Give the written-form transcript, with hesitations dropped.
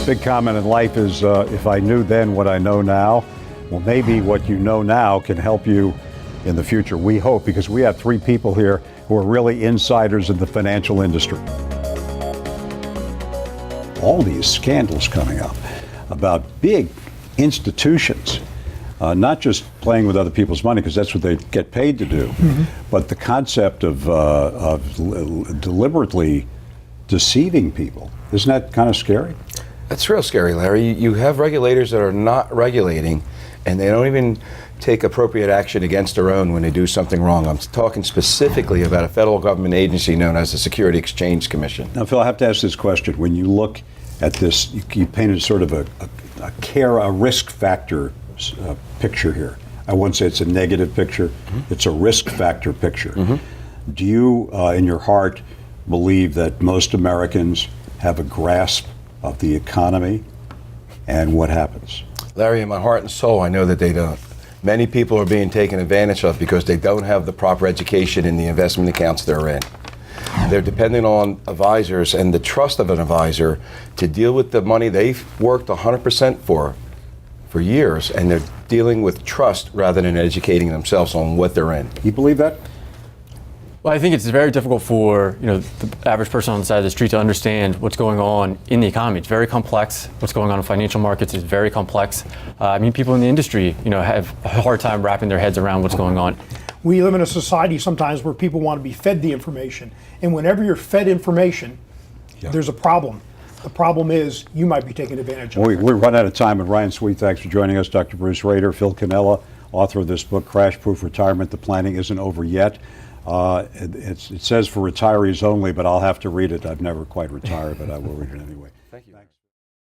Big comment in life is if I knew then what I know now, well, maybe what you know now can help you in the future. We hope, because we have three people here who are really insiders in the financial industry. All these scandals coming up about big institutions, not just playing with other people's money, because that's what they get paid to do, but the concept of deliberately deceiving people. Isn't that kind of scary? That's real scary, Larry. You have regulators that are not regulating, and they don't even take appropriate action against their own when they do something wrong. I'm talking specifically about a federal government agency known as the Security Exchange Commission. Now, Phil, I have to ask this question. When you look at this, you painted sort of a risk factor picture here. I wouldn't say it's a negative picture. It's a risk factor picture. Do you, in your heart, believe that most Americans have a grasp of the economy and what happens? Larry, in my heart and soul, I know that they don't. Many people are being taken advantage of because they don't have the proper education in the investment accounts they're in. They're depending on advisors and the trust of an advisor to deal with the money they've worked 100% for years, and they're dealing with trust rather than educating themselves on what they're in. You believe that? Well, I think it's very difficult for the average person on the side of the street to understand what's going on in the economy. It's very complex. What's going on in financial markets is very complex. People in the industry, have a hard time wrapping their heads around what's going on. We live in a society sometimes where people want to be fed the information, and whenever you're fed information, there's a problem. The problem is you might be taken advantage of. We're run out of time, and Ryan Sweet, thanks for joining us. Dr. Bruce Rader, Phil Cannella, author of this book, Crash Proof Retirement: The Planning Isn't Over Yet. It says for retirees only, but I'll have to read it. I've never quite retired, but I will read it anyway. Thank you.